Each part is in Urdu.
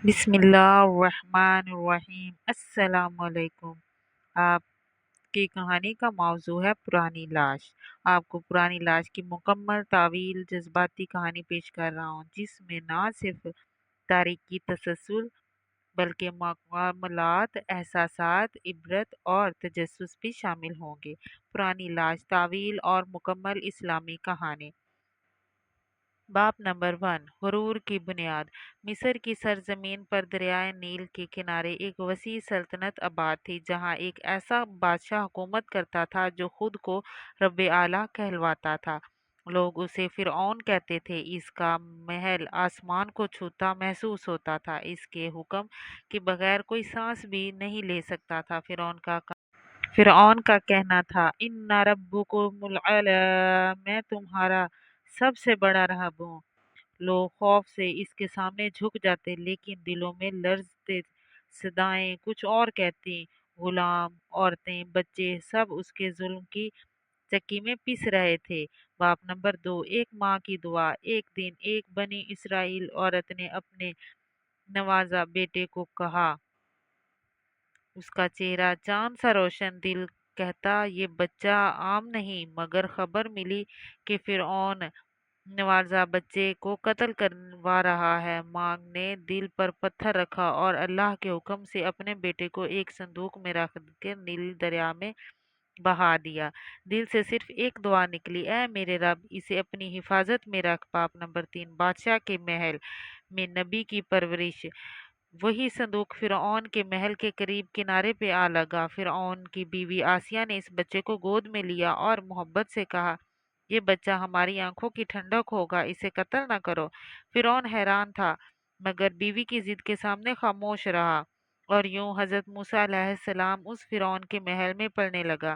بسم اللہ الرحمن الرحیم۔ السلام علیکم۔ آپ کی کہانی کا موضوع ہے پرانی لاش۔ آپ کو پرانی لاش کی مکمل طویل جذباتی کہانی پیش کر رہا ہوں، جس میں نہ صرف تاریخی تسلسل بلکہ معاملات، احساسات، عبرت اور تجسس بھی شامل ہوں گے۔ پرانی لاش طویل اور مکمل اسلامی کہانی۔ باب نمبر 1، غرور کی بنیاد۔ مصر کی سرزمین پر دریائے نیل کے کنارے ایک وسیع سلطنت آباد تھی، جہاں ایک ایسا بادشاہ حکومت کرتا تھا جو خود کو رب اعلیٰ کہلواتا تھا۔ لوگ اسے فرعون کہتے تھے۔ اس کا محل آسمان کو چھوتا محسوس ہوتا تھا، اس کے حکم کے بغیر کوئی سانس بھی نہیں لے سکتا تھا۔ فرعون کا کہنا تھا، ان ربکم العلیٰ، میں تمہارا سب سے بڑا رب ہوں۔ لوگ خوف سے اس کے سامنے جھک جاتے، لیکن دلوں میں لرزتے۔ صدائیں کچھ اور کہتی، غلام، عورتیں، بچے سب اس کے ظلم کی چکی میں پس رہے تھے۔ باب نمبر 2، ایک ماں کی دعا۔ ایک دن ایک بنی اسرائیل عورت نے اپنے نوازا بیٹے کو کہا، اس کا چہرہ چاند سا روشن، دل کہتا یہ بچہ عام نہیں، مگر خبر ملی کہ فرعون نوازا بچے کو قتل کروا رہا ہے۔ ماں نے دل پر پتھر رکھا اور اللہ کے حکم سے اپنے بیٹے کو ایک صندوق میں رکھ کر نیل دریا میں بہا دیا۔ دل سے صرف ایک دعا نکلی، اے میرے رب، اسے اپنی حفاظت میں رکھ۔ باب نمبر 3، بادشاہ کے محل میں نبی کی پرورش۔ وہی صندوق فرعون کے محل کے قریب کنارے پہ آ لگا۔ فرعون کی بیوی آسیہ نے اس بچے کو گود میں لیا اور محبت سے کہا، یہ بچہ ہماری آنکھوں کی ٹھنڈک ہوگا، اسے قتل نہ کرو۔ فرعون حیران تھا، مگر بیوی کی ضد کے سامنے خاموش رہا۔ اور یوں حضرت موسیٰ علیہ السلام اس فرعون کے محل میں پلنے لگا،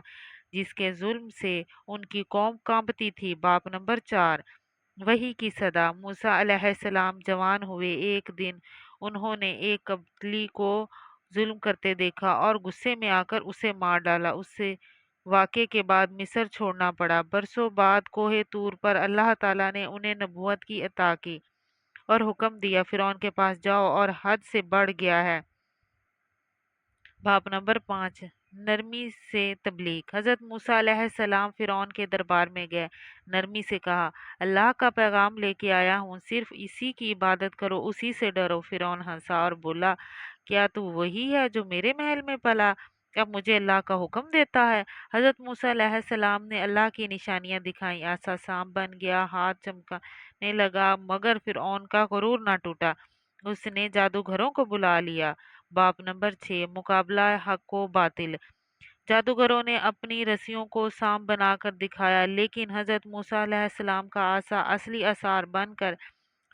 جس کے ظلم سے ان کی قوم کانپتی تھی۔ باب نمبر 4، وحی کی صدا۔ موسیٰ علیہ السلام جوان ہوئے۔ ایک دن انہوں نے ایک قبطی کو ظلم کرتے دیکھا اور غصے میں آ کر اسے مار ڈالا۔ اس واقعے کے بعد مصر چھوڑنا پڑا۔ برسوں بعد کوہ طور پر اللہ تعالیٰ نے انہیں نبوت کی عطا کی اور حکم دیا، فرعون کے پاس جاؤ اور حد سے بڑھ گیا ہے۔ باب نمبر 5، نرمی سے تبلیغ۔ حضرت موسیٰ علیہ السلام فرعون کے دربار میں گئے، نرمی سے کہا، اللہ کا پیغام لے کے آیا ہوں، صرف اسی کی عبادت کرو، اسی سے ڈرو۔ فرعون ہنسا اور بولا، کیا تو وہی ہے جو میرے محل میں پلا، اب مجھے اللہ کا حکم دیتا ہے؟ حضرت موسیٰ علیہ السلام نے اللہ کی نشانیاں دکھائیں، ایسا سانپ بن گیا، ہاتھ چمکانے لگا، مگر فرعون کا غرور نہ ٹوٹا۔ اس نے جادوگروں کو بلا لیا۔ باب نمبر 6، مقابلہ حق و باطل۔ جادوگروں نے اپنی رسیوں کو سانپ بنا کر دکھایا، لیکن حضرت موسیٰ علیہ السلام کا عصا اصلی آثار بن کر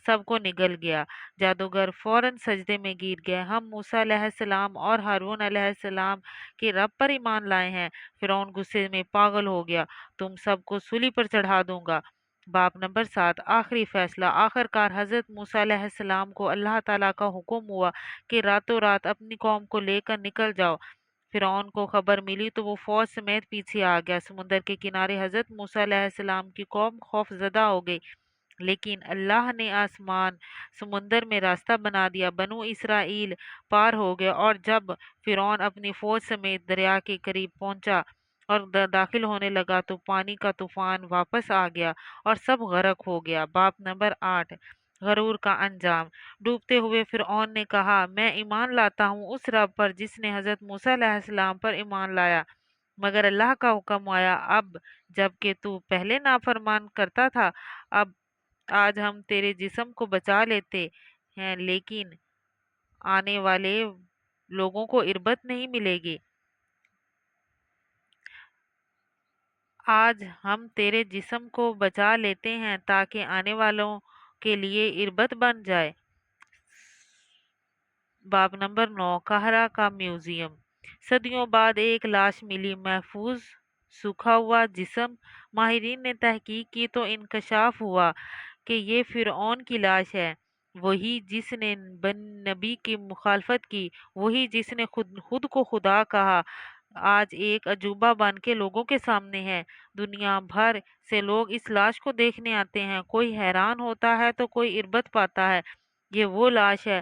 سب کو نگل گیا۔ جادوگر فوراً سجدے میں گر گئے، ہم موسیٰ علیہ السلام اور ہارون علیہ السلام کے رب پر ایمان لائے ہیں۔ فرعون غصے میں پاگل ہو گیا، تم سب کو سولی پر چڑھا دوں گا۔ باب نمبر 7، آخری فیصلہ۔ آخر کار حضرت موسیٰ علیہ السلام کو اللہ تعالیٰ کا حکم ہوا کہ راتوں رات اپنی قوم کو لے کر نکل جاؤ۔ فرعون کو خبر ملی تو وہ فوج سمیت پیچھے آ گیا۔ سمندر کے کنارے حضرت موسیٰ علیہ السلام کی قوم خوف زدہ ہو گئی، لیکن اللہ نے آسمان سمندر میں راستہ بنا دیا، بنو اسرائیل پار ہو گئے۔ اور جب فرعون اپنی فوج سمیت دریا کے قریب پہنچا اور داخل ہونے لگا تو پانی کا طوفان واپس آ گیا اور سب غرق ہو گیا۔ باب نمبر 8، غرور کا انجام۔ ڈوبتے ہوئے فرعون نے کہا، میں ایمان لاتا ہوں اس رب پر جس نے حضرت موسیٰ علیہ السلام پر ایمان لایا، مگر اللہ کا حکم آیا، اب جب کہ تو پہلے نافرمان کرتا تھا، اب آج ہم تیرے جسم کو بچا لیتے ہیں، لیکن آنے والے لوگوں کو عبرت نہیں ملے گی۔ آج ہم تیرے جسم کو بچا لیتے ہیں تاکہ آنے والوں کے لیے عبرت بن جائے۔ باب نمبر 9، قاہرہ کا میوزیم۔ صدیوں بعد ایک لاش ملی، محفوظ سوکھا ہوا جسم۔ ماہرین نے تحقیق کی تو انکشاف ہوا کہ یہ فرعون کی لاش ہے، وہی جس نے نبی کی مخالفت کی، وہی جس نے خود کو خدا کہا، آج ایک عجوبہ بن کے لوگوں کے سامنے ہے۔ دنیا بھر سے لوگ اس لاش کو دیکھنے آتے ہیں، کوئی حیران ہوتا ہے تو کوئی عبرت پاتا ہے۔ یہ وہ لاش ہے